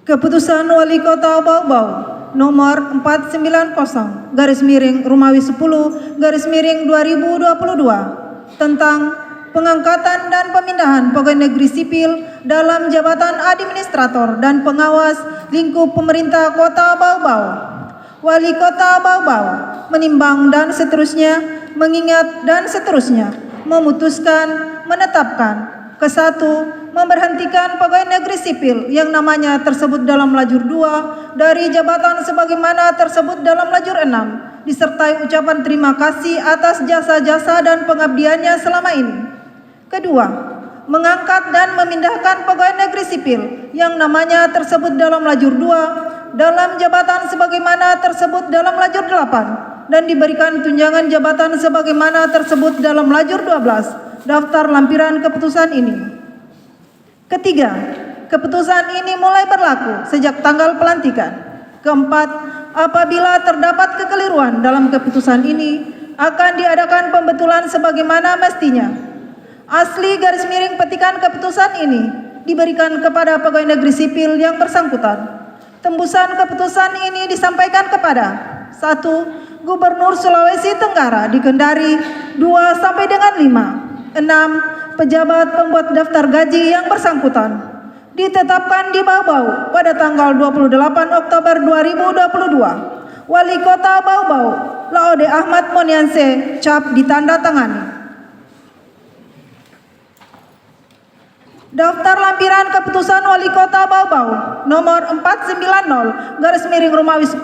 Keputusan Wali Kota Bau-Bau nomor 490 garis miring Romawi 10 garis miring 2022 tentang pengangkatan dan pemindahan pegawai negeri sipil dalam jabatan administrator dan pengawas lingkup pemerintah Kota Bau-Bau. Wali Kota Bau-Bau menimbang dan seterusnya, mengingat dan seterusnya, memutuskan, menetapkan. Kesatu, memberhentikan pegawai negeri sipil yang namanya tersebut dalam lajur 2 dari jabatan sebagaimana tersebut dalam lajur 6, disertai ucapan terima kasih atas jasa-jasa dan pengabdiannya selama ini. Kedua, mengangkat dan memindahkan pegawai negeri sipil yang namanya tersebut dalam lajur 2 dalam jabatan sebagaimana tersebut dalam lajur 8 dan diberikan tunjangan jabatan sebagaimana tersebut dalam lajur 12. Daftar lampiran keputusan ini. Ketiga, keputusan ini mulai berlaku sejak tanggal pelantikan. Keempat, apabila terdapat kekeliruan dalam keputusan ini, akan diadakan pembetulan sebagaimana mestinya. Asli garis miring petikan keputusan ini diberikan kepada pegawai negeri sipil yang bersangkutan. Tembusan keputusan ini disampaikan kepada 1. Gubernur Sulawesi Tenggara di Kendari 2 sampai dengan 5. 6. Pejabat pembuat daftar gaji yang bersangkutan ditetapkan di Bau-Bau pada tanggal 28 Oktober 2022. Wali Kota Bau-Bau Laode Ahmad Monianse, cap ditanda tangani. Daftar lampiran keputusan Wali Kota Bau-Bau nomor 490 garis miring Romawi 10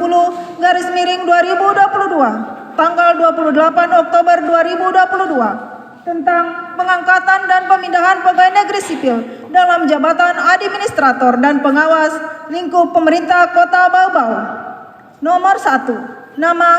garis miring 2022 tanggal 28 Oktober 2022 tentang pengangkatan dan pemindahan pegawai negeri sipil dalam jabatan administrator dan pengawas lingkup pemerintah Kota Bau-Bau. Nomor 1. Nama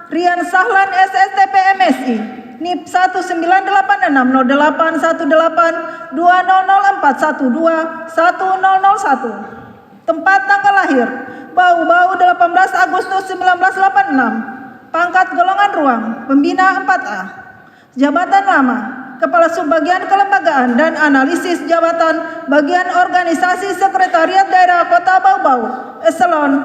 Rian Sahlan SSTP MSI NIP 19868082004121001. Tempat tanggal lahir Bau-Bau 18 Agustus 1986. Pangkat golongan ruang pembina 4A. Jabatan lama Kepala Subbagian Kelembagaan dan Analisis Jabatan Bagian Organisasi Sekretariat Daerah Kota Bau-Bau Eselon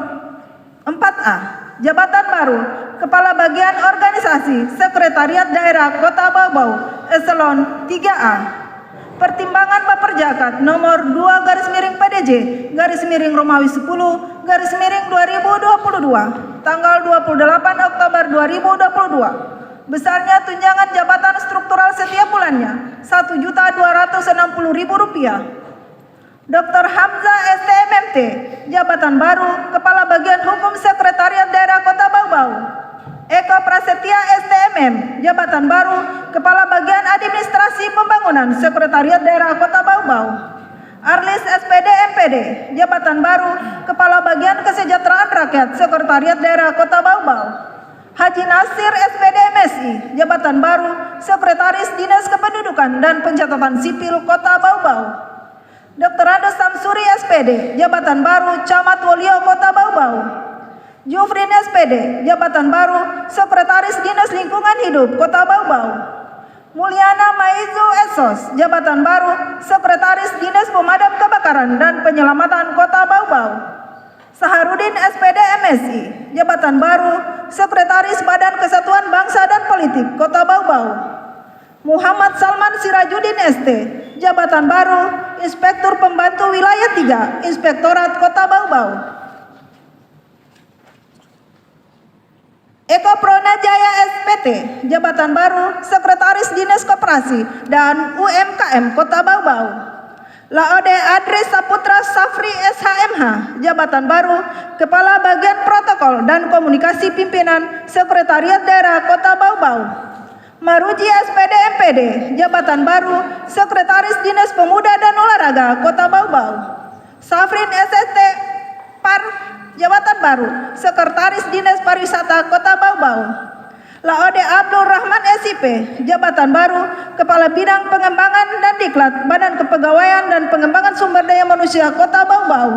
4A. Jabatan baru Kepala Bagian Organisasi Sekretariat Daerah Kota Bau-Bau Eselon 3A. Pertimbangan Baperjakat nomor 2 garis miring PDJ garis miring Romawi 10 garis miring 2022 tanggal 28 Oktober 2022. Besarnya tunjangan jabatan struktural setiap bulannya Rp1.260.000. Dr. Hamzah STMMT, jabatan baru Kepala Bagian Hukum Sekretariat Daerah Kota Bau-Bau. Eka Prasetya STMM, jabatan baru Kepala Bagian Administrasi Pembangunan Sekretariat Daerah Kota Bau-Bau. Arlis SPD MPD, jabatan baru Kepala Bagian Kesejahteraan Rakyat Sekretariat Daerah Kota Bau-Bau. Haji Nasir SPD MSI, jabatan baru Sekretaris Dinas Kependudukan dan Pencatatan Sipil Kota Bau-Bau. Dr. Andes Samsuri SPD, jabatan baru Camat Wolio Kota Bau-Bau. Jufrin SPD, jabatan baru Sekretaris Dinas Lingkungan Hidup Kota Bau-Bau. Mulyana Maizu Esos, jabatan baru Sekretaris Dinas Pemadam Kebakaran dan Penyelamatan Kota Bau-Bau. Saharudin SPD MSI, jabatan baru Sekretaris Badan Kesatuan Bangsa dan Politik Kota Bau-Bau. Muhammad Salman Sirajuddin ST, jabatan baru Inspektur Pembantu Wilayah 3 Inspektorat Kota Bau-Bau. Eko Pronajaya SPT, jabatan baru Sekretaris Dinas Koperasi dan UMKM Kota Bau-Bau. Laode Adres Saputra Safri SHMH, jabatan baru Kepala Bagian Protokol dan Komunikasi Pimpinan Sekretariat Daerah Kota Bau-Bau. Maruji SPD MPD, jabatan baru Sekretaris Dinas Pemuda dan Olahraga Kota Bau-Bau. Safrin SST Par, jabatan baru Sekretaris Dinas Pariwisata Kota Bau-Bau. Laode Abdul Rahman SIP, jabatan baru Kepala Bidang Pengembangan dan Diklat Badan Kepegawaian dan Pengembangan Sumber Daya Manusia Kota Bau-Bau.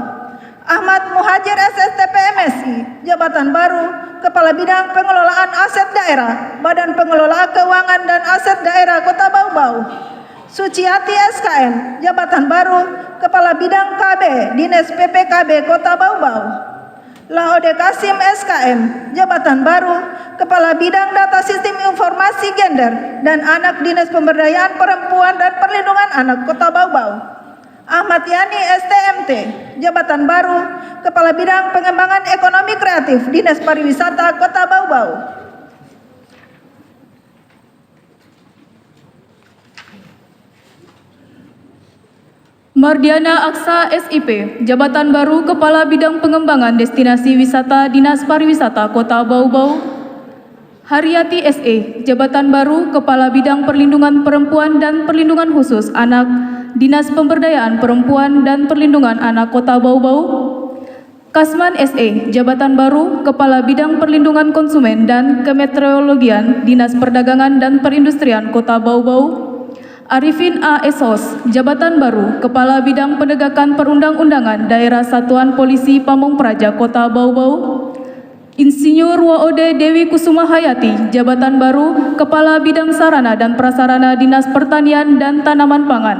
Ahmad Muhajir SSTP MSI, jabatan baru Kepala Bidang Pengelolaan Aset Daerah Badan Pengelola Keuangan dan Aset Daerah Kota Bau-Bau. Suciati SKM, jabatan baru, Kepala Bidang KB, Dinas PPKB Kota Bau-Bau. Laode Kasim SKM, jabatan baru, Kepala Bidang Data Sistem Informasi Gender dan Anak Dinas Pemberdayaan Perempuan dan Perlindungan Anak Kota Bau-Bau. Ahmad Yani STMT, jabatan baru, Kepala Bidang Pengembangan Ekonomi Kreatif, Dinas Pariwisata Kota Bau-Bau. Mardiana Aksa SIP, jabatan baru Kepala Bidang Pengembangan Destinasi Wisata Dinas Pariwisata Kota Bau-Bau. Haryati SE, jabatan baru Kepala Bidang Perlindungan Perempuan dan Perlindungan Khusus Anak Dinas Pemberdayaan Perempuan dan Perlindungan Anak Kota Bau-Bau. Kasman SE, jabatan baru Kepala Bidang Perlindungan Konsumen dan Kemeteorologian Dinas Perdagangan dan Perindustrian Kota Bau-Bau. Arifin A. Esos, jabatan baru Kepala Bidang Penegakan Perundang-undangan Daerah Satuan Polisi Pamong Praja Kota Bau-Bau. Insinyur Waode Dewi Kusuma Hayati, jabatan baru Kepala Bidang Sarana dan Prasarana Dinas Pertanian dan Tanaman Pangan.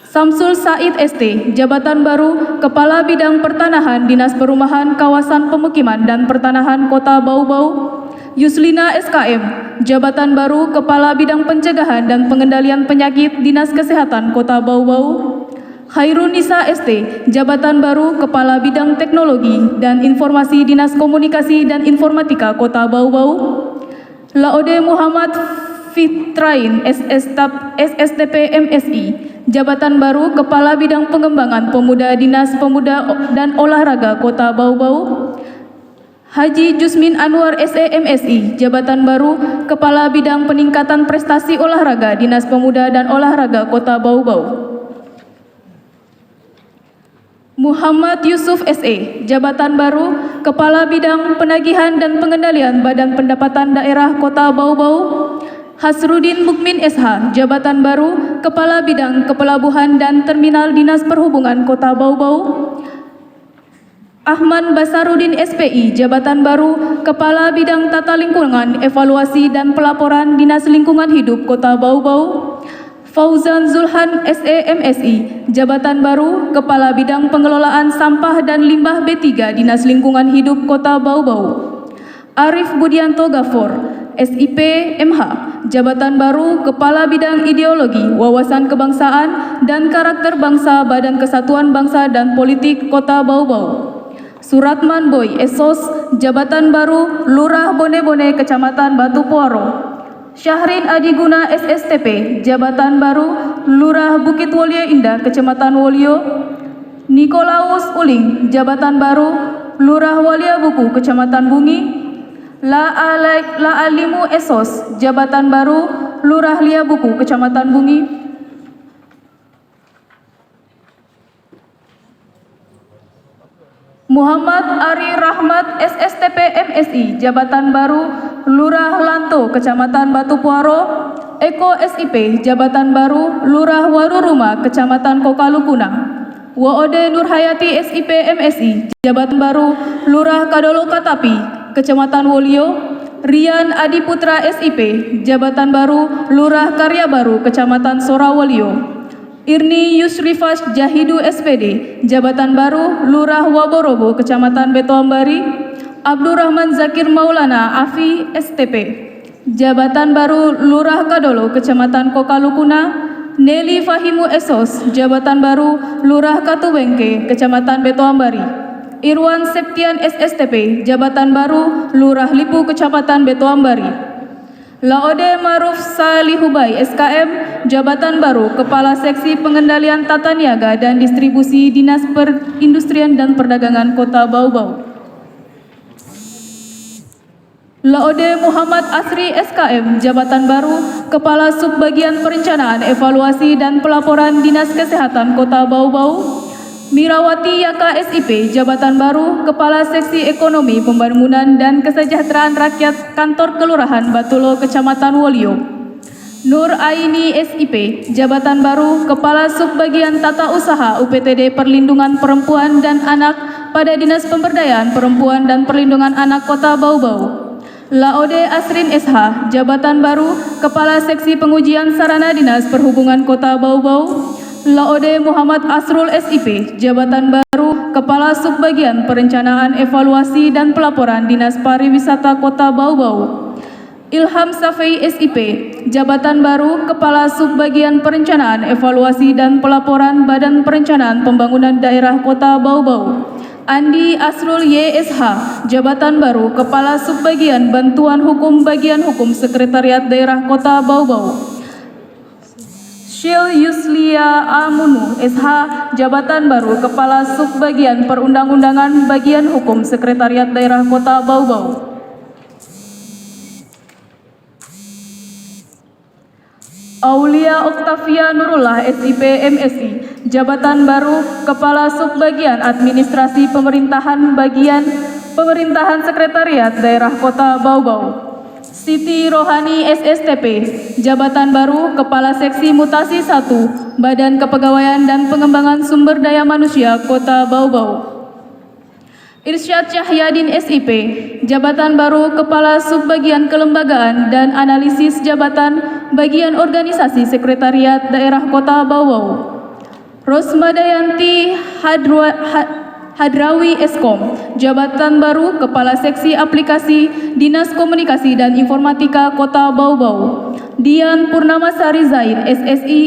Samsul Said ST, jabatan baru Kepala Bidang Pertanahan Dinas Perumahan Kawasan Pemukiman dan Pertanahan Kota Bau-Bau. Yuslina SKM, jabatan baru Kepala Bidang Pencegahan dan Pengendalian Penyakit Dinas Kesehatan Kota Bau-Bau. Khairunisa ST, jabatan baru Kepala Bidang Teknologi dan Informasi Dinas Komunikasi dan Informatika Kota Bau-Bau. Laode Muhammad Fitrain SSTP MSI, jabatan baru Kepala Bidang Pengembangan Pemuda Dinas Pemuda dan Olahraga Kota Bau-Bau. Haji Jusmin Anwar SEMSI, jabatan baru Kepala Bidang Peningkatan Prestasi Olahraga Dinas Pemuda dan Olahraga Kota Bau-Bau. Muhammad Yusuf SE, jabatan baru Kepala Bidang Penagihan dan Pengendalian Badan Pendapatan Daerah Kota Bau-Bau. Hasrudin Mukmin SH, jabatan baru Kepala Bidang Kepelabuhan dan Terminal Dinas Perhubungan Kota Bau-Bau. Ahmad Basarudin SPI, jabatan baru Kepala Bidang Tata Lingkungan, Evaluasi dan Pelaporan Dinas Lingkungan Hidup Kota Bau-Bau. Fauzan Zulhan SEMSI, jabatan baru Kepala Bidang Pengelolaan Sampah dan Limbah B3 Dinas Lingkungan Hidup Kota Bau-Bau. Arif Budianto Gafor SIP MH, jabatan baru Kepala Bidang Ideologi, Wawasan Kebangsaan dan Karakter Bangsa Badan Kesatuan Bangsa dan Politik Kota Bau-Bau. Suratman Boy Esos, jabatan baru Lurah Bone-Bone Kecamatan Batu Puaro. Syahrin Adiguna SSTP, jabatan baru Lurah Bukit Wolio Indah Kecamatan Wolio. Nikolaus Uling, jabatan baru Lurah Walia Buku Kecamatan Bungi. Laalimu Esos, jabatan baru Lurah Lia Buku Kecamatan Bungi. Muhammad Ari Rahmat SSTP MSI, jabatan baru Lurah Lanto Kecamatan Batu Puaro. Eko SIP, jabatan baru Lurah Waruruma Kecamatan Kokalukuna. Waode Nurhayati SIP MSI, jabatan baru Lurah Kadolo Katapi Kecamatan Wolio. Rian Adiputra SIP, jabatan baru Lurah Karya Baru Kecamatan Sorawolio. Irni Yusrifas Jahidu SPD, jabatan baru Lurah Waborobo Kecamatan Betoambari. Abdurrahman Zakir Maulana Afi STP, jabatan baru Lurah Kadolo Kecamatan Kokalukuna. Nelly Fahimu Esos, jabatan baru Lurah Katubengke Kecamatan Betoambari. Irwan Septian SSTP, jabatan baru Lurah Lipu Kecamatan Betoambari. Laode Maruf Salihubai SKM, jabatan baru Kepala Seksi Pengendalian Tata Niaga dan Distribusi Dinas Perindustrian dan Perdagangan Kota Bau-Bau. Laode Muhammad Asri SKM, jabatan baru Kepala Subbagian Perencanaan, Evaluasi dan Pelaporan Dinas Kesehatan Kota Bau-Bau. Mirawati Yaka SIP, jabatan baru Kepala Seksi Ekonomi Pembangunan dan Kesejahteraan Rakyat Kantor Kelurahan Batulo Kecamatan Wolio. Nur Aini SIP, jabatan baru Kepala Subbagian Tata Usaha UPTD Perlindungan Perempuan dan Anak pada Dinas Pemberdayaan Perempuan dan Perlindungan Anak Kota Bau-Bau. Laode Asrin SH, jabatan baru Kepala Seksi Pengujian Sarana Dinas Perhubungan Kota Bau-Bau. Laode Muhammad Asrul SIP, jabatan baru Kepala Subbagian Perencanaan Evaluasi dan Pelaporan Dinas Pariwisata Kota Bau-Bau. Ilham Safei SIP, jabatan baru Kepala Subbagian Perencanaan Evaluasi dan Pelaporan Badan Perencanaan Pembangunan Daerah Kota Bau-Bau. Andi Asrul YSH, jabatan baru Kepala Subbagian Bantuan Hukum Bagian Hukum Sekretariat Daerah Kota Bau-Bau. Syil Yuslia Amunu SH, jabatan baru Kepala Subbagian Perundang-undangan Bagian Hukum Sekretariat Daerah Kota Bau-Bau. Aulia Oktavia Nurullah SIP MSI, jabatan baru Kepala Subbagian Administrasi Pemerintahan Bagian Pemerintahan Sekretariat Daerah Kota Bau-Bau. Siti Rohani SSTP, jabatan baru Kepala Seksi Mutasi 1 Badan Kepegawaian dan Pengembangan Sumber Daya Manusia Kota Bau-Bau. Irsyad Cahyadin SIP, jabatan baru Kepala Subbagian Kelembagaan dan Analisis Jabatan Bagian Organisasi Sekretariat Daerah Kota Bau-Bau. Rosmadayanti Hadrawi Eskom, jabatan baru Kepala Seksi Aplikasi Dinas Komunikasi dan Informatika Kota Bau-Bau. Dian Purnamasari Zain SSI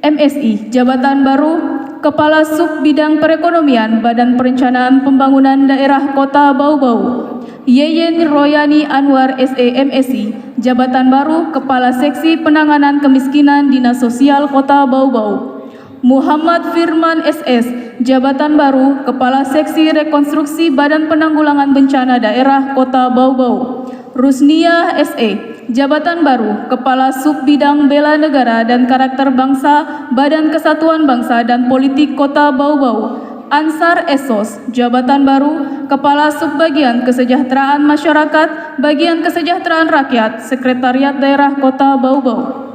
MSI, jabatan baru Kepala Sub Bidang Perekonomian Badan Perencanaan Pembangunan Daerah Kota Bau-Bau. Yeyen Royani Anwar SEMSI, jabatan baru Kepala Seksi Penanganan Kemiskinan Dinas Sosial Kota Bau-Bau. Muhammad Firman SS, jabatan baru Kepala Seksi Rekonstruksi Badan Penanggulangan Bencana Daerah Kota Bau-Bau. Rusnia SE, jabatan baru Kepala Sub Bidang Bela Negara dan Karakter Bangsa Badan Kesatuan Bangsa dan Politik Kota Bau-Bau. Ansar Esos, jabatan baru Kepala Subbagian Kesejahteraan Masyarakat Bagian Kesejahteraan Rakyat Sekretariat Daerah Kota Bau-Bau.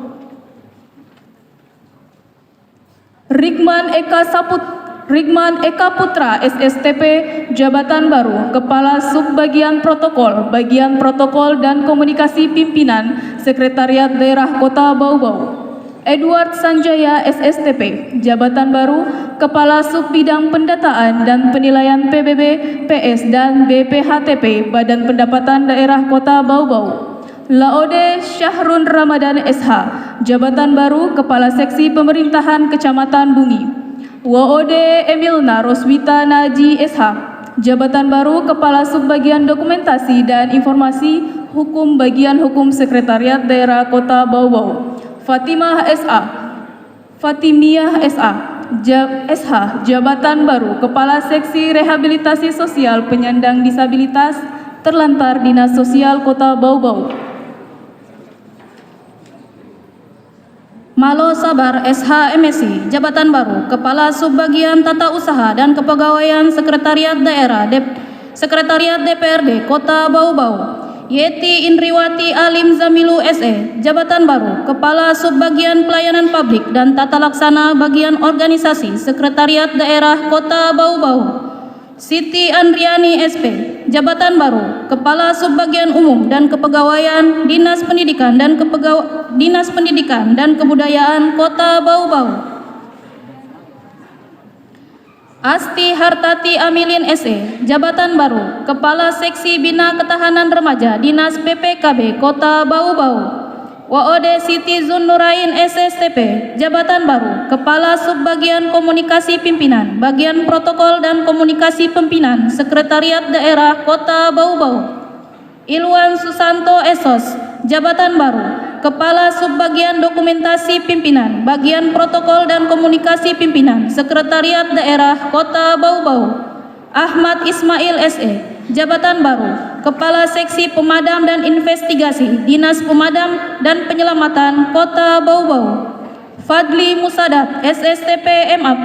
Rigman Eka Putra SSTP, jabatan baru Kepala Subbagian Protokol Bagian Protokol dan Komunikasi Pimpinan Sekretariat Daerah Kota Bau-Bau. Edward Sanjaya SSTP, jabatan baru Kepala Subbidang Pendataan dan Penilaian PBB, PS dan BPHTP Badan Pendapatan Daerah Kota Bau-Bau. Laode Syahrun Ramadan SH, jabatan baru Kepala Seksi Pemerintahan Kecamatan Bungi. Waode Emilna Roswita Naji SH, jabatan baru Kepala Subbagian Dokumentasi dan Informasi Hukum Bagian Hukum Sekretariat Daerah Kota Bau-Bau. Fatimah SH, jabatan baru Kepala Seksi Rehabilitasi Sosial Penyandang Disabilitas Terlantar Dinas Sosial Kota Bau-Bau. Malo Sabar SH MSI, jabatan baru Kepala Subbagian Tata Usaha dan Kepegawaian Sekretariat Daerah Sekretariat DPRD Kota Bau-Bau. Yeti Indriwati Alim Zamilu SE, jabatan baru Kepala Subbagian Pelayanan Publik dan Tata Laksana Bagian Organisasi Sekretariat Daerah Kota Bau-Bau. Siti Andriani SP, jabatan baru Kepala Subbagian Umum dan Kepegawaian Dinas Pendidikan dan Kebudayaan Kota Bau-Bau. Asti Hartati Amilin SE, jabatan baru Kepala Seksi Bina Ketahanan Remaja Dinas PPKB Kota Bau-Bau. Waode Siti Zunnurain SSTP, jabatan baru Kepala Subbagian Komunikasi Pimpinan Bagian Protokol dan Komunikasi Pimpinan Sekretariat Daerah Kota Bau-Bau. Ilwan Susanto Esos, jabatan baru Kepala Subbagian Dokumentasi Pimpinan Bagian Protokol dan Komunikasi Pimpinan Sekretariat Daerah Kota Bau-Bau. Ahmad Ismail SE, jabatan baru Kepala Seksi Pemadam dan Investigasi Dinas Pemadam dan Penyelamatan Kota Bau-Bau. Fadli Musadat SSTP MAP,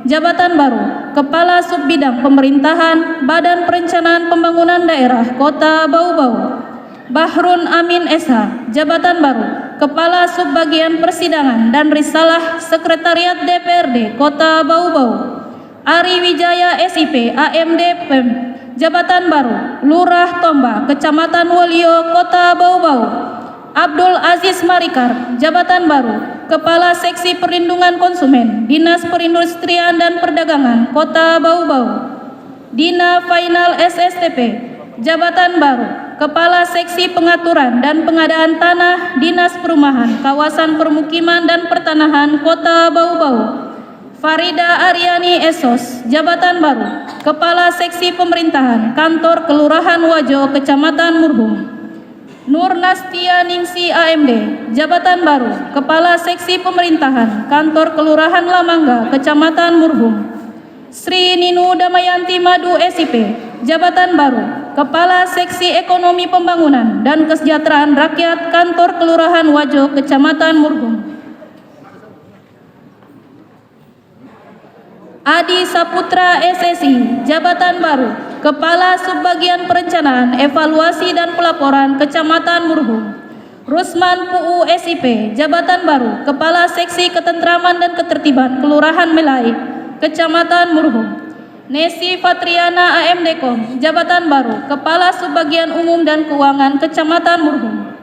jabatan baru Kepala Subbidang Pemerintahan Badan Perencanaan Pembangunan Daerah Kota Bau-Bau. Bahrun Amin SH, jabatan baru Kepala Subbagian Persidangan dan Risalah Sekretariat DPRD Kota Bau-Bau. Ari Wijaya SIP AMD PEM, Jabatan Baru, Lurah Tomba, Kecamatan Wolio, Kota Bau-Bau. Abdul Aziz Marikar, Jabatan Baru, Kepala Seksi Perlindungan Konsumen, Dinas Perindustrian dan Perdagangan, Kota Bau-Bau. Dina Final SSTP, Jabatan Baru, Kepala Seksi Pengaturan dan Pengadaan Tanah, Dinas Perumahan, Kawasan Permukiman dan Pertanahan, Kota Bau-Bau. Farida Aryani Esos, Jabatan Baru, Kepala Seksi Pemerintahan, Kantor Kelurahan Wajo, Kecamatan Murhum. Nur Nastia Ningsi AMD, Jabatan Baru, Kepala Seksi Pemerintahan, Kantor Kelurahan Lamangga, Kecamatan Murhum. Sri Ninu Damayanti Madu SIP, Jabatan Baru, Kepala Seksi Ekonomi Pembangunan dan Kesejahteraan Rakyat, Kantor Kelurahan Wajo, Kecamatan Murhum. Adi Saputra SSI, Jabatan Baru, Kepala Subbagian Perencanaan, Evaluasi dan Pelaporan, Kecamatan Murhum. Rusman Puu SIP, Jabatan Baru, Kepala Seksi Ketentraman dan Ketertiban, Kelurahan Melai, Kecamatan Murhum. Nesi Fatriana AMDKOM, Jabatan Baru, Kepala Subbagian Umum dan Keuangan, Kecamatan Murhum.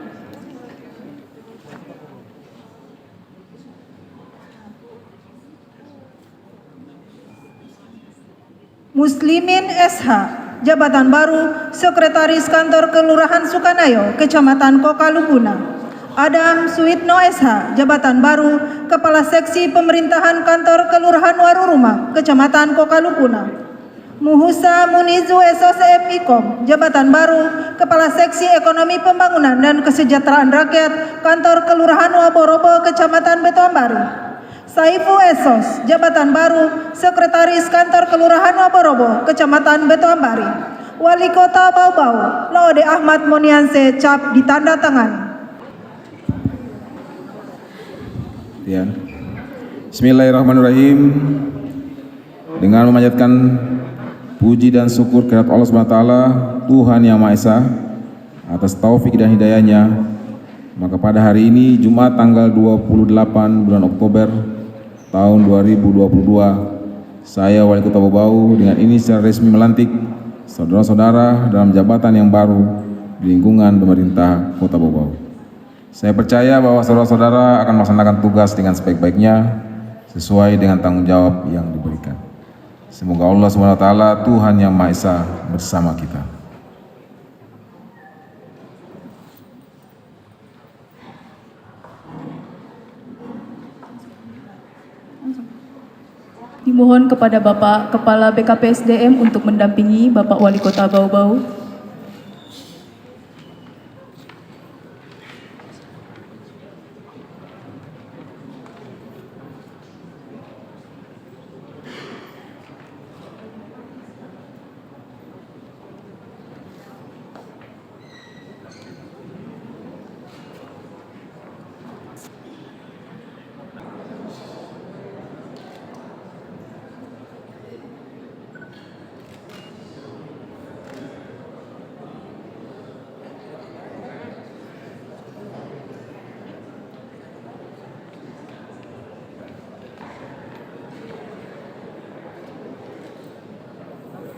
Muslimin SH, Jabatan Baru, Sekretaris Kantor Kelurahan Sukanayo, Kecamatan Kokalukuna. Adam Suitno SH, Jabatan Baru, Kepala Seksi Pemerintahan Kantor Kelurahan Waruruma, Kecamatan Kokalukuna. Muhusa Munizu SOS MIKOM, Jabatan Baru, Kepala Seksi Ekonomi Pembangunan dan Kesejahteraan Rakyat, Kantor Kelurahan Waborobo, Kecamatan Betuambari. Saifu Esos, Jabatan Baru, Sekretaris Kantor Kelurahan Waborobo, Kecamatan Betuambari. Wali Kota Bau-Bau, Laude Ahmad Monianse, cap ditanda tangan. Ya. Bismillahirrahmanirrahim. Dengan memanjatkan puji dan syukur kehadirat Allah SWT, Tuhan Yang Maha Esa, atas taufik dan hidayahnya, maka pada hari ini Jumat tanggal 28 bulan Oktober tahun 2022, saya Wali Kota Bau-Bau dengan ini secara resmi melantik saudara-saudara dalam jabatan yang baru di lingkungan pemerintah Kota Bau-Bau. Saya percaya bahwa saudara-saudara akan melaksanakan tugas dengan sebaik-baiknya sesuai dengan tanggung jawab yang diberikan. Semoga Allah SWT, Tuhan Yang Maha Esa, bersama kita. Dimohon kepada Bapak Kepala BKPSDM untuk mendampingi Bapak Wali Kota Bau-Bau.